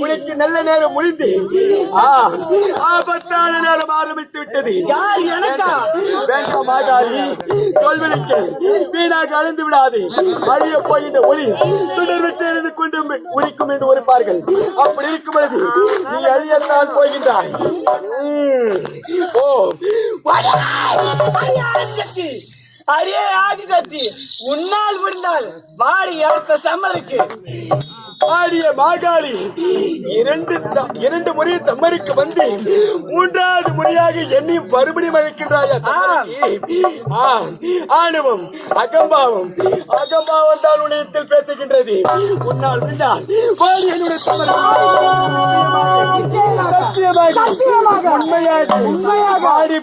உனக்கு நல்ல நேரம் முடிந்து ஆபத்தான நேரம் ஆரம்பித்து விட்டது. யார் எனக்கா? வேண்டாம் மாகாளி, சொல்வெளிக்க வீணாக அழிந்து விடாது. அழிய போகின்ற ஒளி சுடர் விட்டு எழுந்து கொண்டு உரிக்கும் என்று உரைப்பார்கள். அப்படி இருக்கும் பொழுது நீ அழியத்தான் போகின்றாய். ஓ அரியே ஆதிசக்தி, உன்னால் முடிந்தால் வாடி அடுத்த சம்மருக்கு. ஆடிய மாகாளி இரண்டு முறை சம்மருக்கு வந்து மூன்றாவது முறையாக என்னையும் மறுபடியும் அழைக்கின்றாயா? ஆணவம் அகம்பாவம் தான் உன்னிடத்தில் பேசுகின்றது. உன்னால் முடிந்தால் வாடி என்னுடைய உண்மையாக ஆடி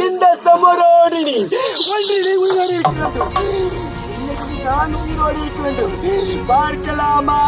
இந்த சமரோடினி ஒன்றிலே உயிரோடு இருக்க வேண்டும். நான் உயிரோடு இருக்க வேண்டும். பார்க்கலாமா?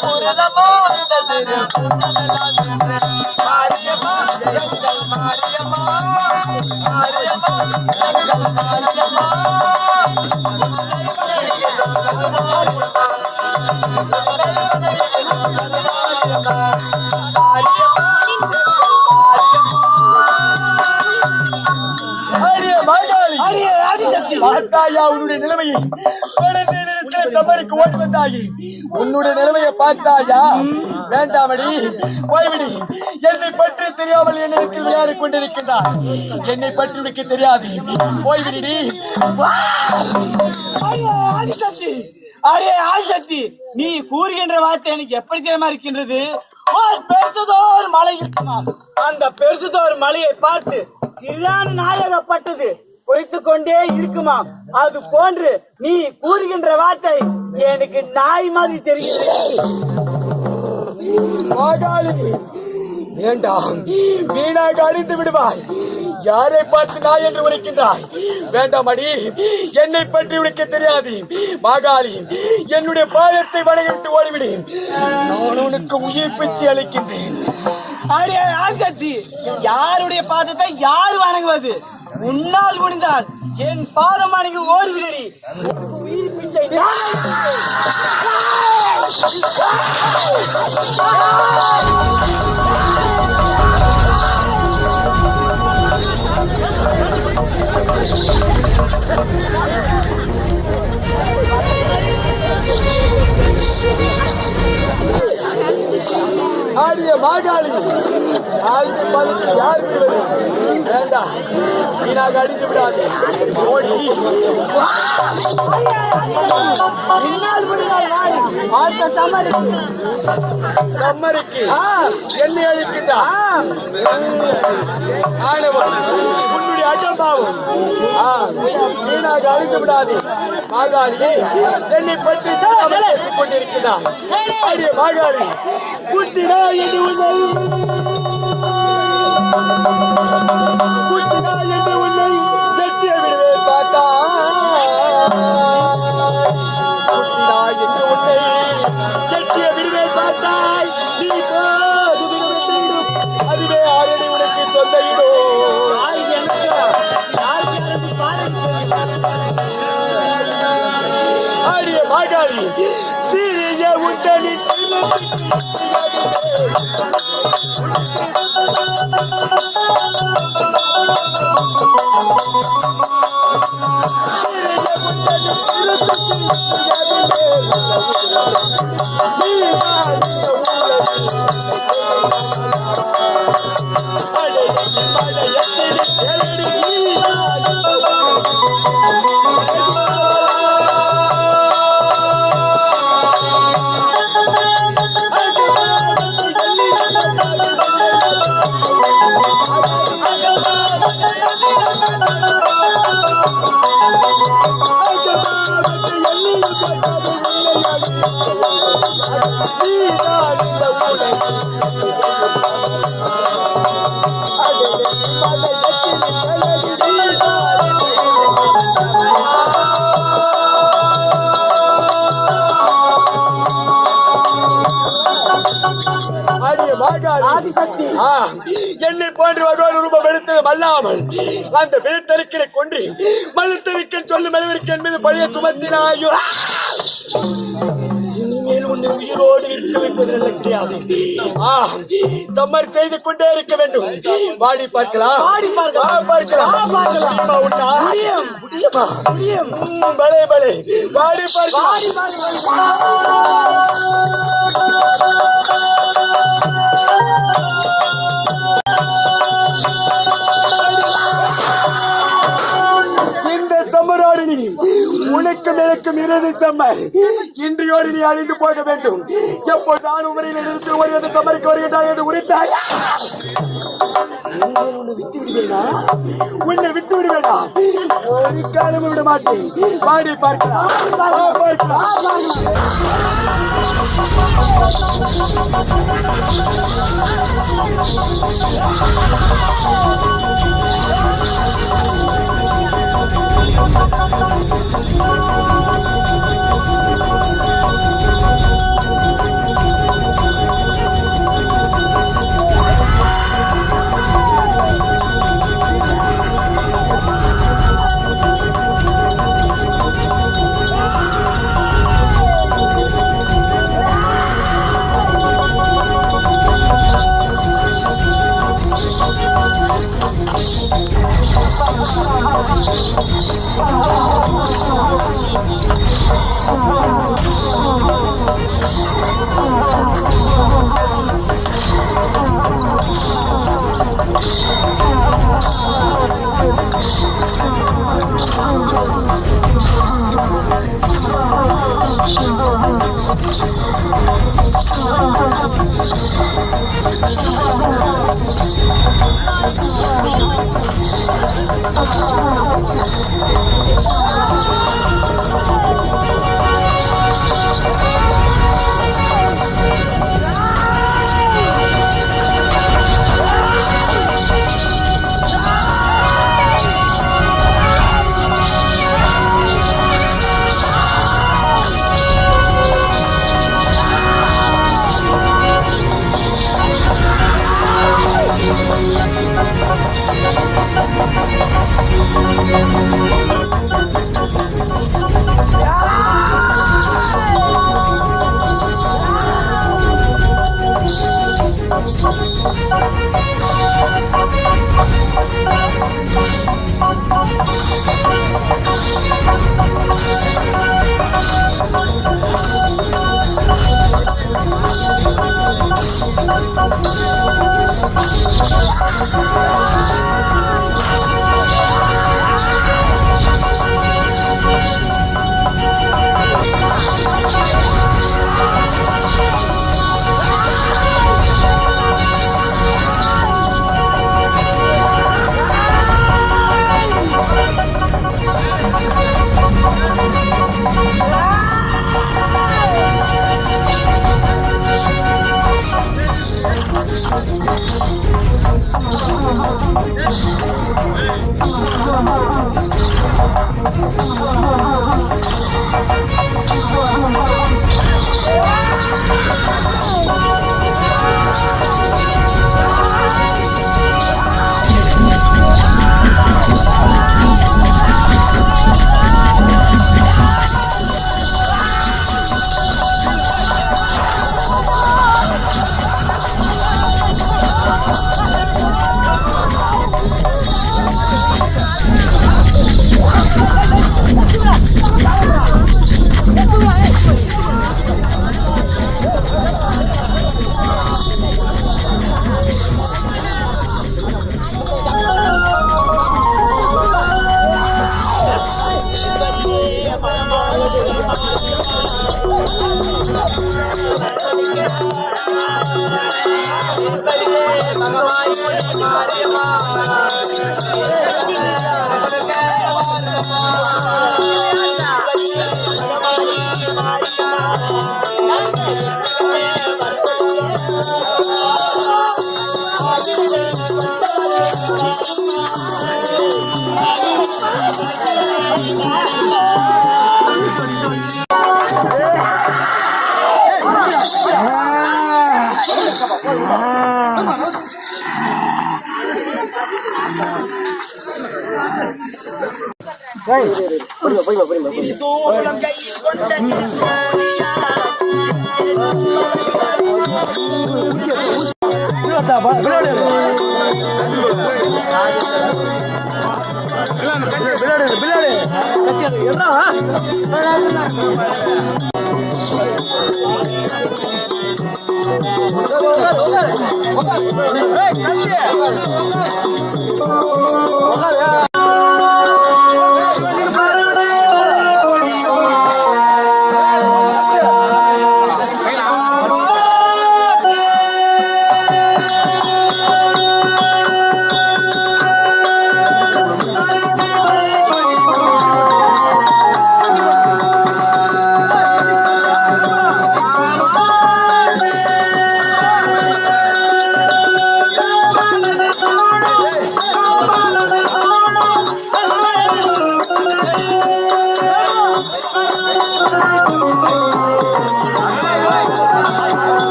பூரதமா வந்தது மாரியம்மா எங்கள் மாரியம்மா மாரியம்மா எங்கள் மாரியம்மா பார்த்தாயா உன்னுடைய நிலைமையை? சபரிக்கு ஓடி வந்தாயி உன்னுடைய நிலைமையை பார்த்தாயா? வேண்டாமடி, போய்விடி. என்னை பற்றி தெரியாமல் என்னிடத்தில் விளையாடி கொண்டிருக்கின்றார். என்னை பற்றி உனக்கு தெரியாது, போய்விடி. அரே ஆதிசக்தி, நீ கூறுகின்ற வார்த்தை எனக்கு எப்படி தெரியுமா இருக்கின்றது? பெருசுதோர் மலை இருக்குமா, அந்த பெருசுதோர் மலையை பார்த்து தில்லான நாயகப்பட்டது குறித்து கொண்டே இருக்குமாம். அது போன்று நீ கூறுகின்ற வார்த்தை எனக்கு நாய் மாதிரி தெரிகிறது. வேண்டாம், வீணாக அழிந்து விடுவாய். யாரை பார்த்து நாய் என்று உரைக்கின்றாய்? வேண்டாம் அடி, என்னை பற்றி உனக்கு தெரியாது. மாகாளி, என்னுடைய பாதத்தை வணங்கிவிட்டு ஓடிவிடு. நான் உனக்கு உயிர் பிச்சை அளிக்கின்றேன். அரே ஆதிசக்தி, யாருடைய பாதத்தை யார் வணங்குவது? உன்னால் முடிந்தால் என் பாதம் வணங்கி ஓடிவிடடி. உயிர் பிச்சை ஆடிய மாகாளி, யார் விடுவது? வேண்டாம், வீணாக அடித்து விடாது. ஓடி சம்மரிக்கு என்னை அழிக்கின்றான். ஆணவம், உன்னுடைய அஜம்பாவும் வீணாக அழித்து விடாது. மாகாளி, என்னை பற்றி பேசிக் கொண்டிருக்கிறான். ஆடிய மாகாளி, குட்டினா என்று உன்னை வெட்டிய விடுவேன் பார்த்தா. குட்டினா என்று உன்னை வெட்டிய விடுவேன் பார்த்தாய். நீ போதும், அதுவே ஆரணி உனக்கு சொல்லிடும். ஆடிய மாகாளி, சிறிய உண்டலில் ஆதிசக்தி, என்னை போன்ற ஒரு ரூபம் எடுத்ததும் அல்லாமல் அந்த வீட்டறிக்கை கொண்டு மலத்தறிக்கன் சொல்லும் அளவிற்கு மீது பழைய சுமத்தினாயோ. இனிமேல் உன்னை உயிரோடு இருக்க வைப்பதில் கிடையாது. தம்மர் செய்து கொண்டே இருக்க வேண்டும். வாடி பார்க்கலாம், வாடி பார்க்கலாம், பலே பலே, வாடி பார்க்கலாம். உனக்கும் எனக்கும் இறுதி சம்மர். இன்றையோடு நீ அழிந்து போக வேண்டும். எப்போது நான் உமரையில் எடுத்து வருவது சம்மருக்கு வருகின்றாய் என்று உரைத்தாய். விட்டு விடுவேனா? உன்னை விட்டு விடுவேனா? ஒரு காலமும் விட மாட்டேன். பாடி பார்க்கலாம்.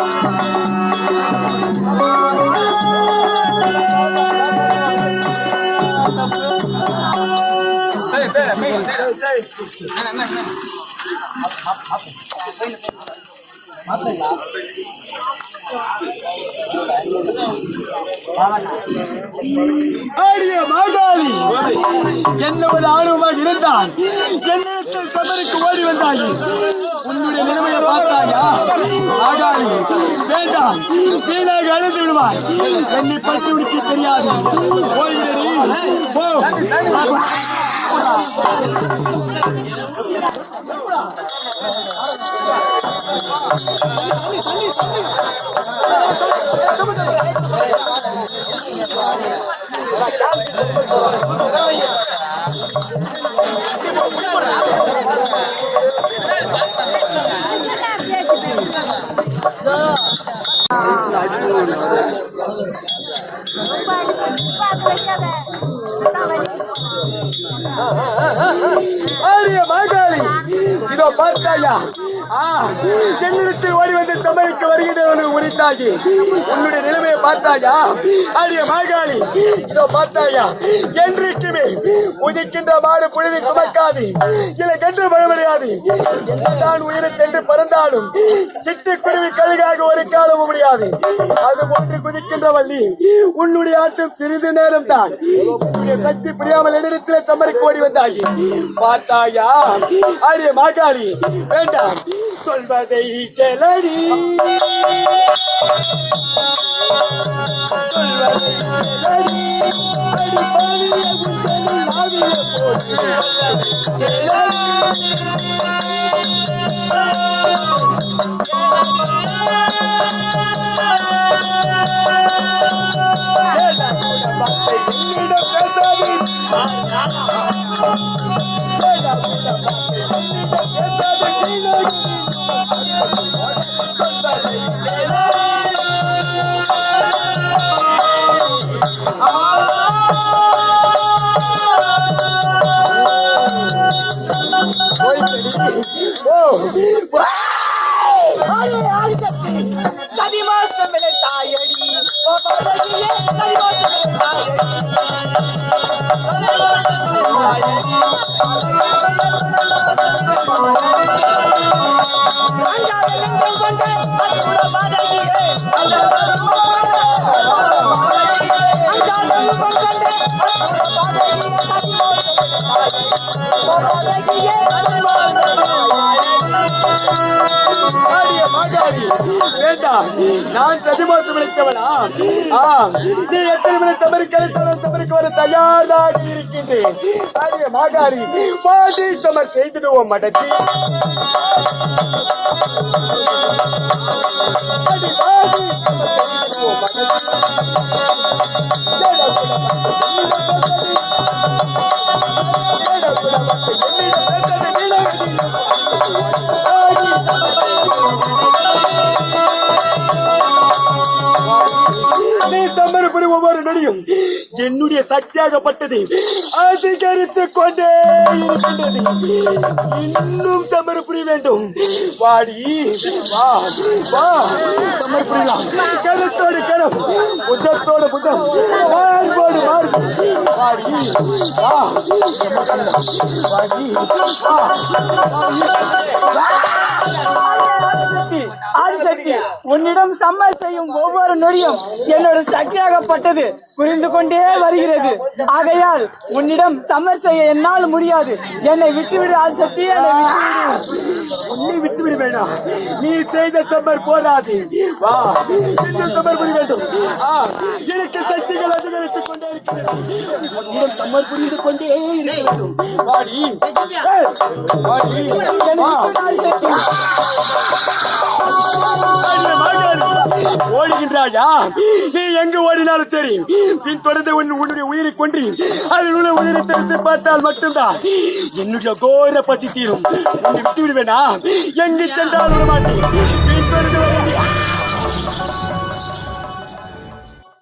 Bye. ஆடிய மாகாளி என்னோட ஆர்வமாக இருந்தால் என்னிடத்தில் சபருக்கு ஓடி வந்தாயி. உன்னுடைய நிலைமையை பார்த்தாயா மாகாளி? வேண்டாம், வீணாக அழுது விடுவாய். என்னை பற்றி உனக்கு தெரியாது. போய்விடு, போ. ஆரிய மாகாளி, இதோ பார்த்தாயா? என்னிடத்தில் ஓடி வந்து சமைக்க வருகிறவனுக்கு உரித்தாகி உன்னுடைய நிலைமையை பார்த்தாயா? ஆரிய மாகாளி, இதோ பார்த்தாயா? என்றைக்குமே உதிக்கின்ற மாடு புழுதி சுமக்காது, இலக்கென்று பயமடையாது. என்னதான் உயிரை சென்று பறந்தாலும் சிட்டுக்குருவி கழுகாக ஒரு காலமும் முடியாது. அது போன்று குதிக்கின்ற வள்ளி, உன்னுடைய ஆட்டம் சிறிது நேரம் தான். சக்தி புரியாமல் என்னிடத்தில் சமரிக்கு ஓடி வந்தாயி. பார்த்தாயா? ஆரிய மாகாளி, வேண்டாம், சொல்வதை கேளடி. சொல்வதை கேளடி. சதிமாசம் தாயடி நான் சதிமாசம் விளைத்தவனா? நீ எத்தனை மணி சமரிக்கு வர தயாராக இருக்கின்றேன். ஆரிய மாகாரி, பாடி சமர் செய்திடுவோம் மடச்சி. ஒவ்வொரு நொடியும் என்னுடைய சக்தியாகப்பட்டது அதிகரித்துக் கொண்டே இருக்கின்றது. இன்னும் சமர் புரிய வேண்டும். வாடி, வா, வா, சமர் புரியலாம். கருத்தோடு கரம், புஜத்தோடு புஜம், மார்போடு மார்பு. வாடி, வா, வாடி, வா. ஆதிசக்தி, உன்னிடம் சம்மர் செய்யும் ஒவ்வொரு நொடியும் என்னோட சக்தியாகப்பட்டது புரிந்து கொண்டே வருகிறது. ஆகையால் உன்னிடம் சம்மர் செய்ய என்னால் முடியாது. என்னை விட்டுவிடு ஆதிசக்தி, உன்னை விட்டுவிட வேண்டாம். நீ செய்த சம்மர் போதாது. வா, இன்னும் சம்மர் புரிய வேண்டும். எனக்கு சக்திகள் அதிகரித்துக் கொண்டே இருக்கிறது. சம்மர் புரிந்து கொண்டே இருக்க வேண்டும். வாடி, வாடி, ஆதிசக்தி. ஓடுகின்றாயா? நீ எங்கு ஓடினாலும் சரி, பின் தொடர்ந்து உன்னுடைய உயிரை கொண்டு அதில் உள்ள உயிரை தெரிந்து பார்த்தால் மட்டும்தான் என்னுடைய கோர பசி தீரும். உன்னை விட்டு விடுவேனா? எங்கு சென்றால் விட மாட்டேன். பின் தொடர்ந்து